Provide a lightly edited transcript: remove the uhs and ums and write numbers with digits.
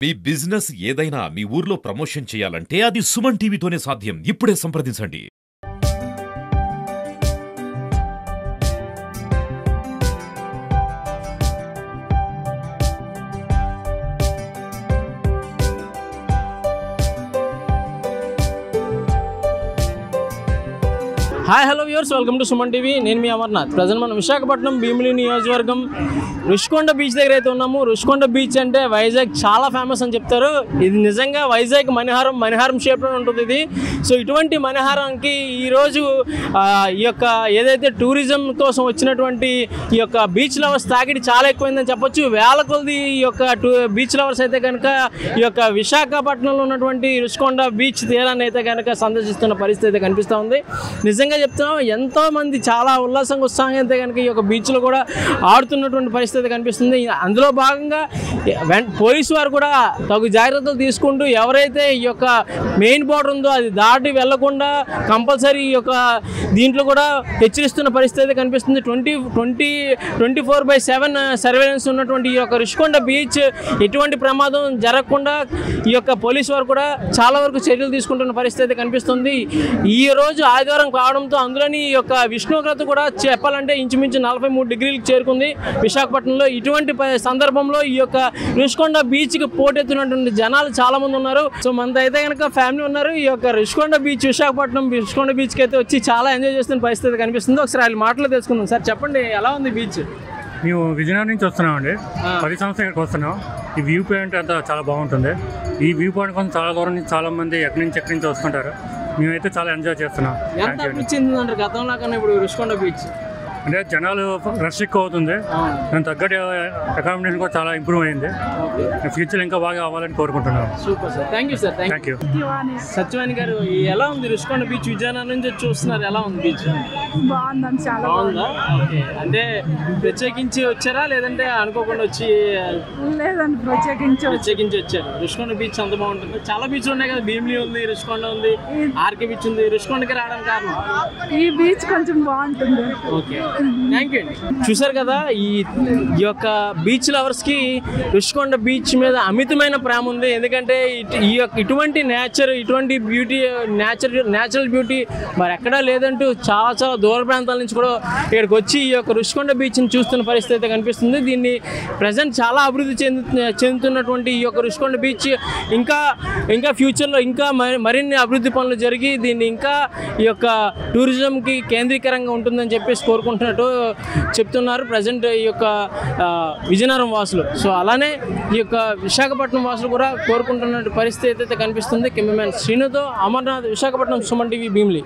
మీ business ఏదైనా మీ ఊర్లో promotion చేయాలంటే అది సుమన్ టీవీతోనే సాధ్యం. ఇప్పుడే సంప్రదించండి. Hi hello viewers, welcome to Suman TV. నేను మీ అమర్నాథ్. ప్రజెంట్ మనం విశాఖపట్నం భీమిలి నియోజకవర్గం రుషికొండ బీచ్ దగ్గర అయితే ఉన్నాము. రుషికొండ బీచ్ అంటే వైజాగ్ చాలా ఫేమస్ అని చెప్తారు. ఇది నిజంగా వైజాగ్ మణిహారం షేప్లో ఉంటుంది ఇది. సో ఇటువంటి మణిహారానికి ఈరోజు ఈ యొక్క ఏదైతే టూరిజం కోసం వచ్చినటువంటి ఈ యొక్క బీచ్ లవర్స్ తాకిడి చాలా ఎక్కువైందని చెప్పొచ్చు. వేల కొలది ఈ యొక్క బీచ్ లవర్స్ అయితే కనుక ఈ యొక్క విశాఖపట్నంలో ఉన్నటువంటి రుషికొండ బీచ్ తీరాన్ని అయితే కనుక సందర్శిస్తున్న పరిస్థితి అయితే కనిపిస్తూ ఉంది. నిజంగా చెప్తున్నాం, ఎంతోమంది చాలా ఉత్సాహంగా అయితే కనుక ఈ యొక్క బీచ్లో కూడా ఆడుతున్నటువంటి పరిస్థితి కనిపిస్తుంది. అందులో భాగంగా పోలీసు వారు కూడా తగు జాగ్రత్తలు తీసుకుంటూ ఎవరైతే ఈ యొక్క మెయిన్ బోర్డర్ ఉందో అది దాటి వెళ్లకుండా కంపల్సరీ ఈ యొక్క దీంట్లో కూడా హెచ్చరిస్తున్న పరిస్థితి కనిపిస్తుంది. 24/7 సర్వేలెన్స్ ఉన్నటువంటి ఈ యొక్క రుషికొండ బీచ్ ఎటువంటి ప్రమాదం జరగకుండా ఈ యొక్క పోలీసు వారు కూడా చాలా వరకు చర్యలు తీసుకుంటున్న పరిస్థితి కనిపిస్తుంది. ఈ రోజు ఆదివారం కావడంతో అందులోని ఈ యొక్క ఉష్ణోగ్రత కూడా చెప్పాలంటే ఇంచుమించు 43 డిగ్రీలకు చేరుకుంది విశాఖపట్నంలో. ఇటువంటి సందర్భంలో ఈ యొక్క రుషికొండ బీచ్కి పోటెత్తున్నటువంటి జనాలు చాలా మంది ఉన్నారు. సో మనతో అయితే కనుక ఫ్యామిలీ ఉన్నారు. ఈ యొక్క రుషికొండ బీచ్ విశాఖపట్నం రుషికొండ బీచ్కి అయితే వచ్చి చాలా ఎంజాయ్ చేస్తున్న పరిస్థితి కనిపిస్తుంది. ఒకసారి వాళ్ళు మాటలు తెలుసుకుందాం. సార్ చెప్పండి, ఎలా ఉంది బీచ్? మేము విజయనగరం నుంచి వస్తున్నామండి. 10 సంవత్సరాలు ఇక్కడికి వస్తున్నాం. ఈ వ్యూ పాయింట్ అంతా చాలా బాగుంటుంది. ఈ వ్యూ పాయింట్ కోసం చాలా దూరం నుంచి చాలా మంది ఎక్కడి నుంచి వస్తుంటారు. మేమైతే చాలా ఎంజాయ్ చేస్తున్నాం. గతంలో కన్నా ఇప్పుడు రుషికొండ బీచ్ అంటే జనాలు రష్ ఎక్కువ అవుతుంది. దాని తగ్గట్టు అకామిడేషన్ కూడా చాలా ఇంప్రూవ్ అయింది. ఫ్యూచర్ ఇంకా బాగా అవ్వాలని కోరుకుంటున్నాం. Super sir, thank you sir. Thank you. Satyavani గారు, ఎలా ఉంది రుషికొండ బీచ్? విజయనగరం నుంచి చూస్తున్నారు, ఎలా ఉంది బీచ్? బాగుందని, చాలా బాగుందా? ఓకే, అంటే ప్రత్యేకించి వచ్చారా లేదంటే అనుకోకుండా వచ్చి? లేదండి, ప్రత్యేకించి వచ్చారు. రుషికొండ బీచ్ అంత బాగుంటుంది. చాలా బీచ్లు ఉన్నాయి కదా, భీమిలి ఉంది, రుషికొండ ఉంది, ఆర్కే బీచ్ ఉంది. రుషికొండకి రావడానికి కారణం ఈ బీచ్ కొంచెం బాగుంటుంది. ఓకే, థ్యాంక్ యూ అండి. చూసారు కదా, ఈ యొక్క బీచ్ లవర్స్ కి రుషికొండ బీచ్ మీద అమితమైన ప్రేమ ఉంది. ఎందుకంటే ఈ యొక్క ఇటువంటి నేచర్, ఇటువంటి బ్యూటీ, నేచురల్ బ్యూటీ మరి ఎక్కడా లేదంటూ చాలా దూర ప్రాంతాల నుంచి కూడా ఇక్కడికి వచ్చి ఈ యొక్క రుషికొండ బీచ్ని చూస్తున్న పరిస్థితి అయితే కనిపిస్తుంది. దీన్ని ప్రజెంట్ చాలా అభివృద్ధి చెందుతున్నటువంటి ఈ యొక్క రుషికొండ బీచ్ ఇంకా ఫ్యూచర్లో ఇంకా మరిన్ని అభివృద్ధి పనులు జరిగి దీన్ని ఇంకా ఈ యొక్క టూరిజంకి కేంద్రీకరంగా ఉంటుందని చెప్పేసి కోరుకుంటున్నట్టు చెప్తున్నారు ప్రజెంట్ ఈ యొక్క విజయనగరం వాసులు. సో అలానే ఈ యొక్క విశాఖపట్నం వాసులు కూడా కోరుకుంటున్న పరిస్థితి అయితే కనిపిస్తుంది. కెమెరామెన్ శ్రీనుతో అమర్నాథ్, విశాఖపట్నం, సుమన్ టీవీ, భీమిలి.